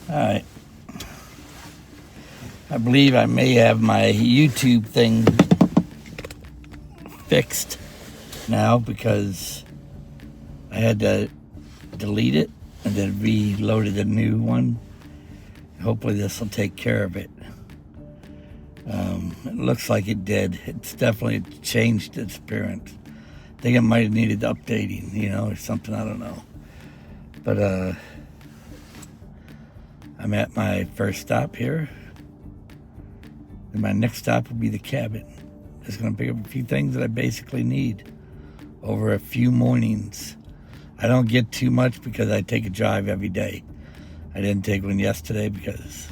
Alright. I believe I may have my YouTube thing fixed now because I had to delete it and then reloaded a new one. Hopefully this will take care of it. It looks like it did. It's definitely changed its appearance. I think it might have needed updating, or something, I don't know. But I'm at my first stop here. And my next stop will be the cabin. Just gonna pick up a few things that I basically need over a few mornings. I don't get too much because I take a drive every day. I didn't take one yesterday because,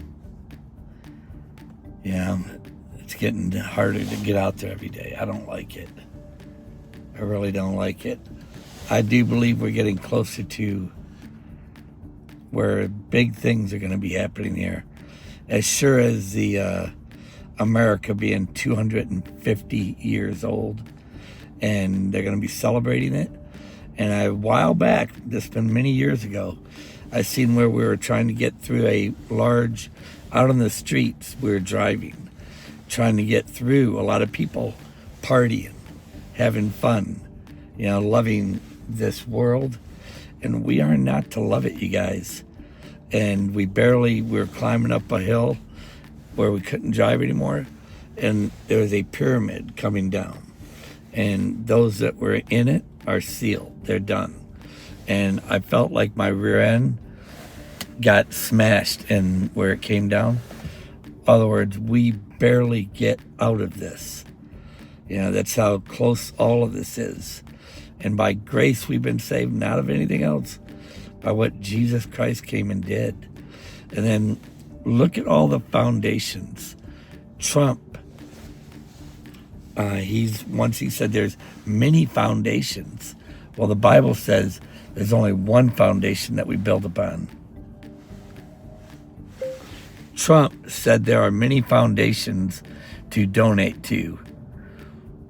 it's getting harder to get out there every day. I don't like it. I really don't like it. I do believe we're getting closer to where big things are going to be happening here. As sure as the America being 250 years old, and they're going to be celebrating it. And a while back, this has been many years ago, I seen where we were trying to get through a large, out on the streets, we were driving, trying to get through a lot of people partying, having fun, loving this world. And we are not to love it, you guys. And we were climbing up a hill where we couldn't drive anymore. And there was a pyramid coming down. And those that were in it are sealed. They're done. And I felt like my rear end got smashed in where it came down. In other words, we barely get out of this. That's how close all of this is. And by grace, we've been saved, not of anything else, by what Jesus Christ came and did. And then look at all the foundations. Trump, he said there's many foundations. Well, the Bible says there's only one foundation that we build upon. Trump said there are many foundations to donate to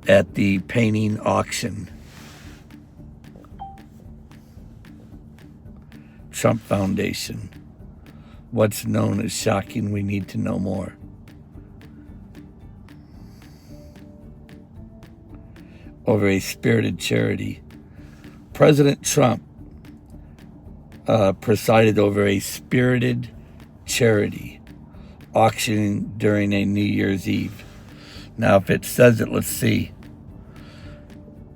at the painting auction. Trump Foundation. What's known as shocking, we need to know more. Over a spirited charity. President Trump presided over a spirited charity auctioning during a New Year's Eve. Now, if it says it, let's see.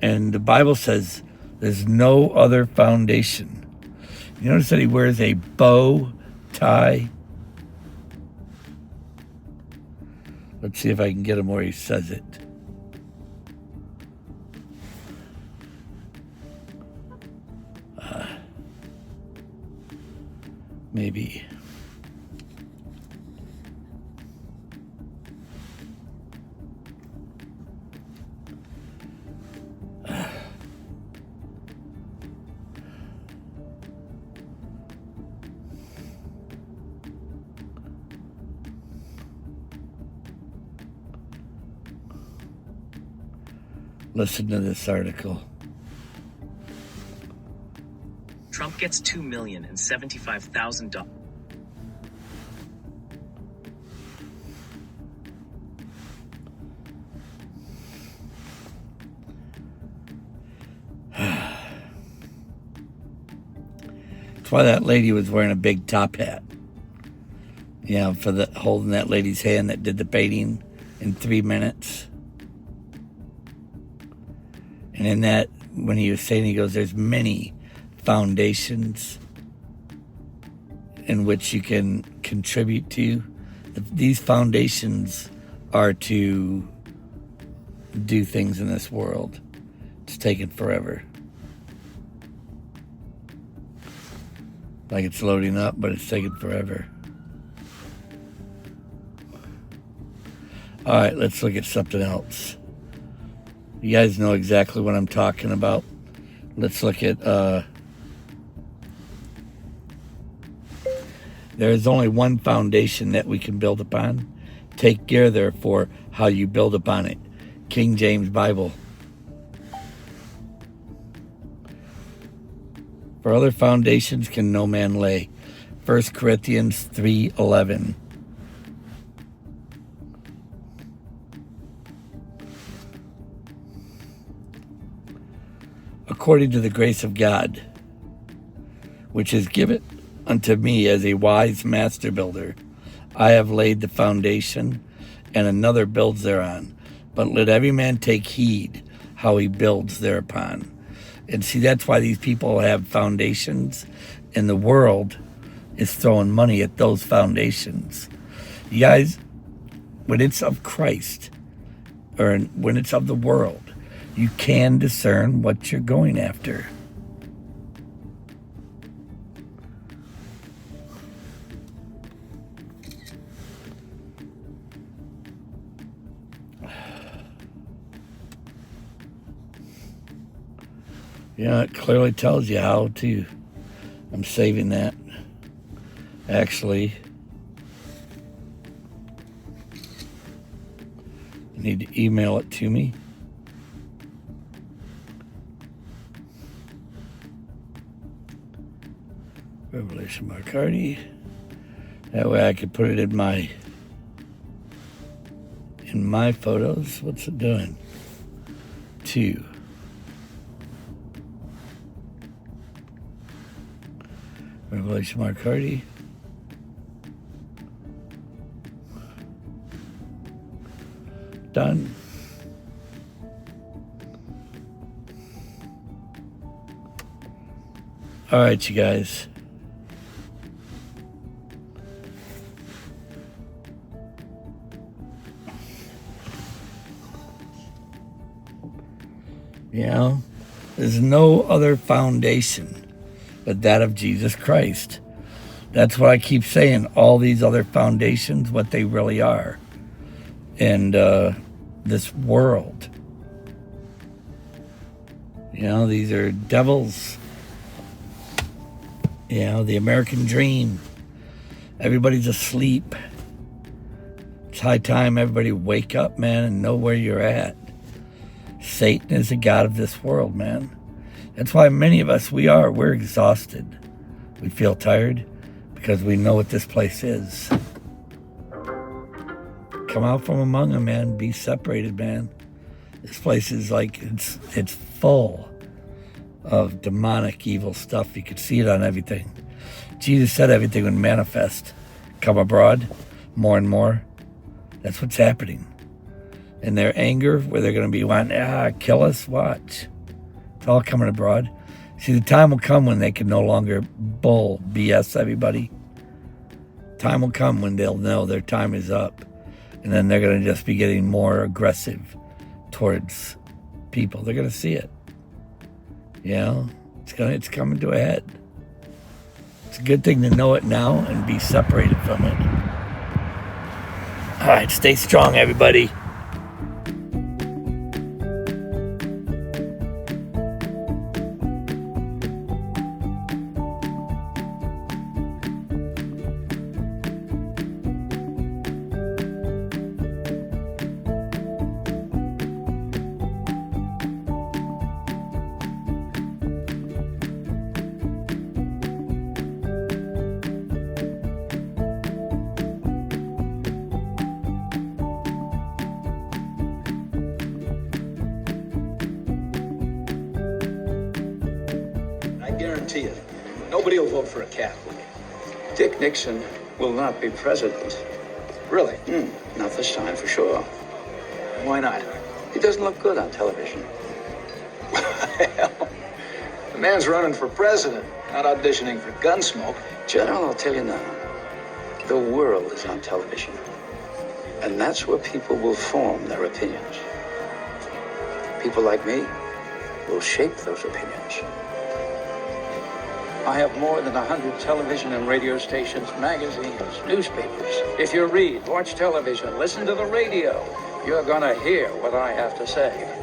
And the Bible says there's no other foundation. You notice that he wears a bow tie. Let's see if I can get him where he says it. Maybe. Listen to this article. Trump gets $2,075,000. That's why that lady was wearing a big top hat. For holding that lady's hand that did the painting in 3 minutes. And in that, when he was saying, he goes, there's many foundations in which you can contribute to. These foundations are to do things in this world. It's taken forever. Like it's loading up, but it's taking forever. All right, let's look at something else. You guys know exactly what I'm talking about. Let's look at, there is only one foundation that we can build upon. Take care, therefore, how you build upon it. King James Bible. For other foundations can no man lay. 1 Corinthians 3:11. According to the grace of God, which is given unto me as a wise master builder, I have laid the foundation, and another builds thereon. But let every man take heed how he builds thereupon. And see, that's why these people have foundations, and the world is throwing money at those foundations. You guys, when it's of Christ, or when it's of the world, you can discern what you're going after. You know, it clearly tells you how to. I'm saving that. Actually, you need to email it to me. Revelation Mark Hardy. That way I could put it in my photos. What's it doing? 2. Revelation Mark Hardy. Done. All right, you guys. You know, there's no other foundation but that of Jesus Christ. That's what I keep saying. All these other foundations, what they really are. And this world. You know, these are devils. You know, the American dream. Everybody's asleep. It's high time everybody wake up, man, and know where you're at. Satan is the god of this world, man. That's why many of us, we're exhausted. We feel tired because we know what this place is. Come out from among them, man. Be separated, man. This place is like, it's full of demonic, evil stuff. You could see it on everything. Jesus said everything would manifest. Come abroad, more and more. That's what's happening. In their anger, where they're going to be wanting, kill us, watch. It's all coming abroad. See, the time will come when they can no longer bull BS everybody. Time will come when they'll know their time is up. And then they're going to just be getting more aggressive towards people. They're going to see it. You know, it's coming to a head. It's a good thing to know it now and be separated from it. All right, stay strong, everybody. Guarantee it. Nobody will vote for a Catholic. Dick Nixon will not be president. Really? Not this time, for sure. Why not? He doesn't look good on television. Well, the man's running for president, not auditioning for Gunsmoke. General, I'll tell you now. The world is on television. And that's where people will form their opinions. People like me will shape those opinions. I have more than 100 television and radio stations, magazines, newspapers. If you read, watch television, listen to the radio, you're gonna hear what I have to say.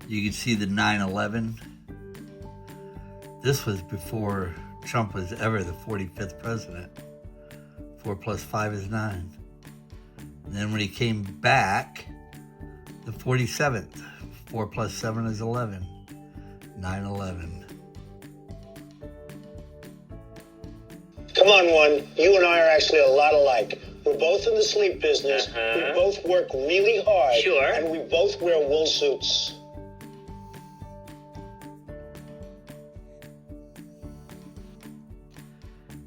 You can see the 9/11. This was before Trump was ever the 45th president. 4 plus 5 is 9. And then when he came back, the 47th. 4 plus 7 is 11. 9/11. Come on, one. You and I are actually a lot alike. We're both in the sleep business. We both work really hard. Sure. And we both wear wool suits.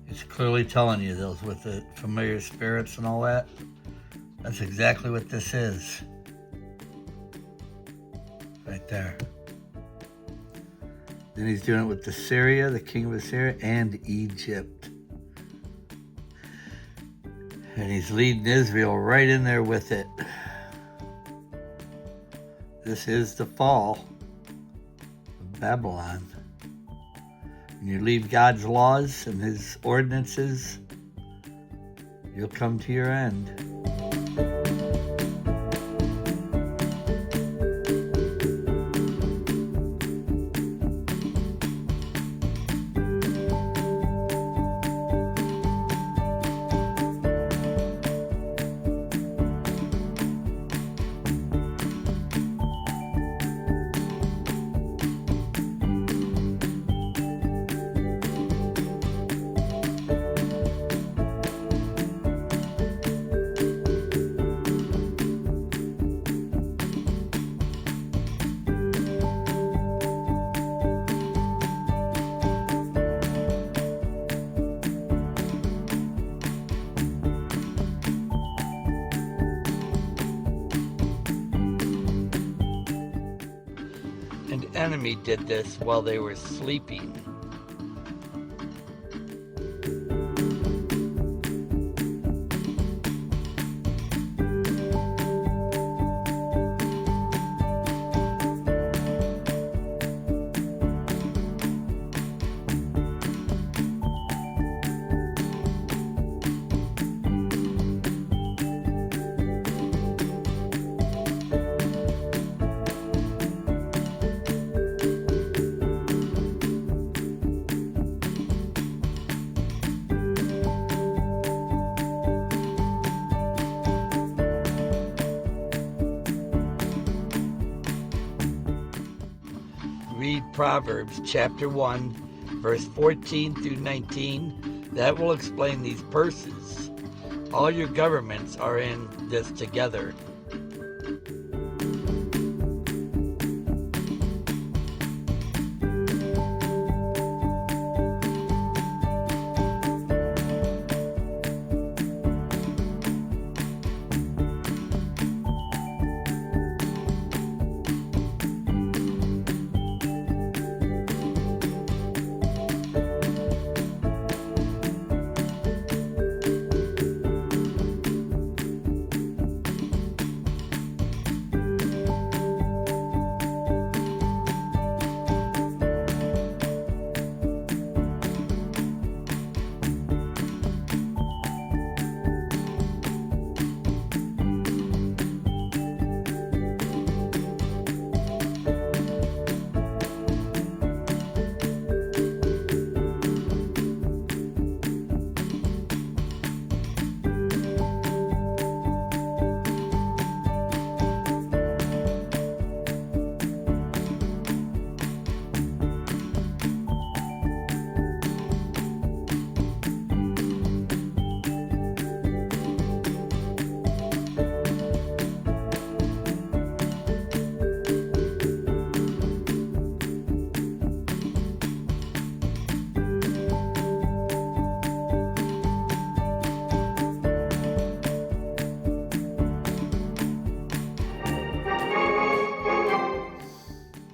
It's clearly telling you those with the familiar spirits and all that. That's exactly what this is. Right there. Then he's doing it with Assyria, the king of Assyria, and Egypt. And he's leading Israel right in there with it. This is the fall of Babylon. When you leave God's laws and his ordinances, you'll come to your end. An enemy did this while they were sleeping. Read Proverbs chapter 1, verse 14 through 19. That will explain these purses. All your governments are in this together.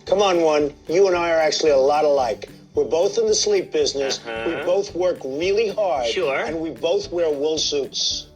Come on, one. You and I are actually a lot alike. We're both in the sleep business. We both work really hard. Sure. And we both wear wool suits.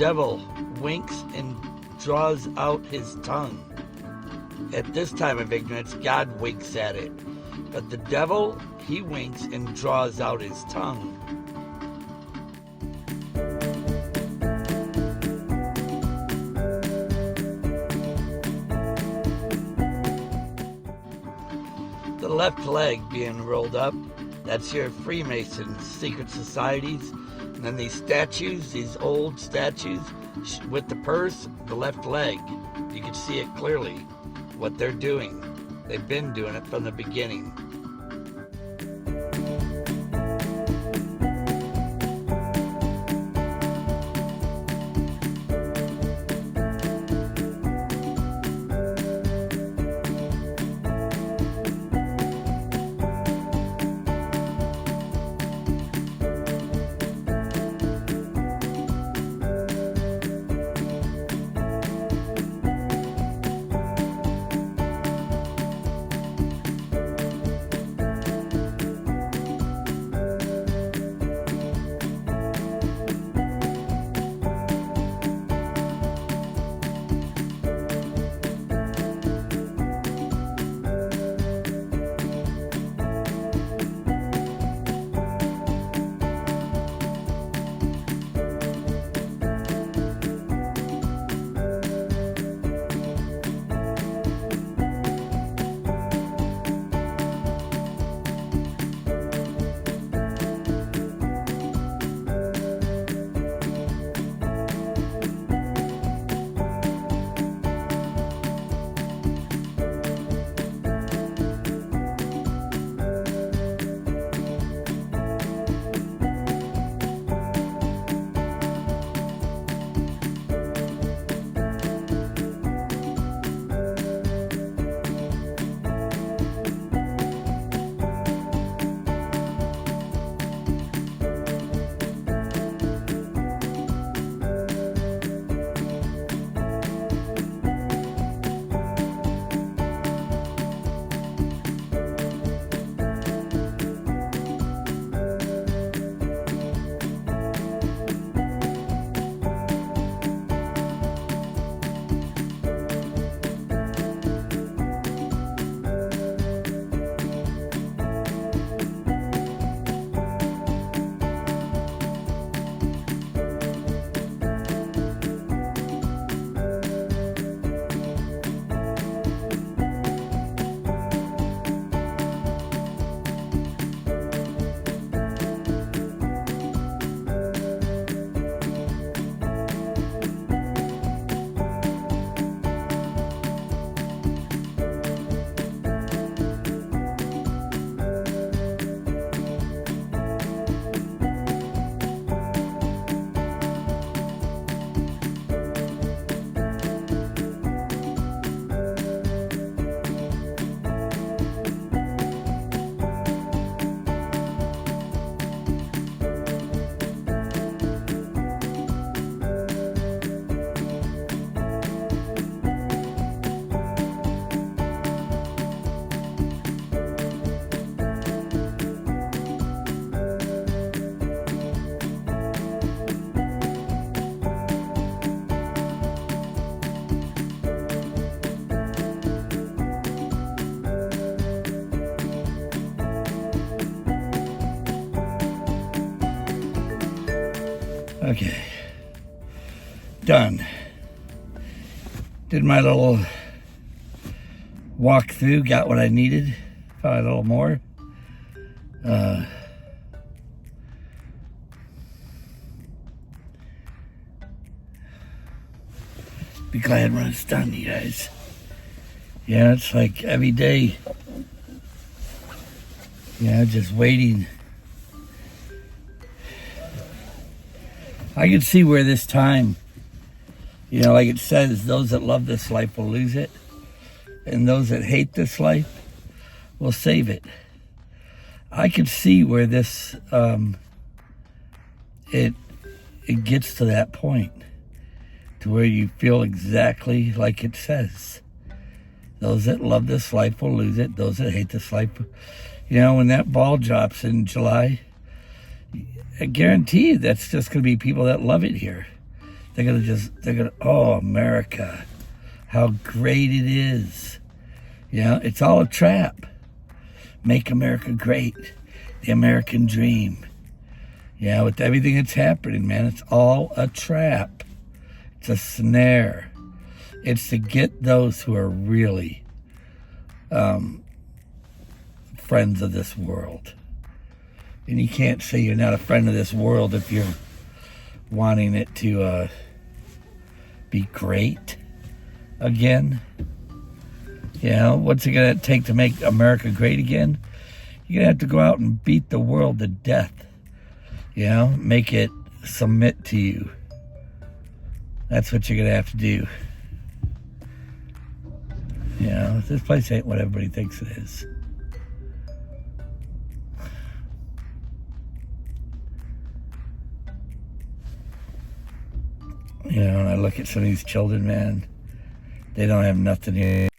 devil winks and draws out his tongue. At this time of ignorance, God winks at it. But the devil, he winks and draws out his tongue. The left leg being rolled up, that's your Freemasons, secret societies. And then these statues, these old statues with the purse, the left leg. You can see it clearly, what they're doing. They've been doing it from the beginning. Okay, done. Did my little walk through, got what I needed, found a little more. Be glad when it's done, you guys. Yeah, it's like every day, just waiting. I can see where this time, like it says, those that love this life will lose it, and those that hate this life will save it. I could see where this, it gets to that point, to where you feel exactly like it says. Those that love this life will lose it. Those that hate this life, when that ball drops in July, I guarantee you that's just going to be people that love it here. oh, America, how great it is. It's all a trap. Make America great. The American dream. With everything that's happening, man, it's all a trap. It's a snare. It's to get those who are really friends of this world. And you can't say you're not a friend of this world if you're wanting it to be great again. What's it going to take to make America great again? You're going to have to go out and beat the world to death. Make it submit to you. That's what you're going to have to do. This place ain't what everybody thinks it is. And I look at some of these children, man. They don't have nothing here.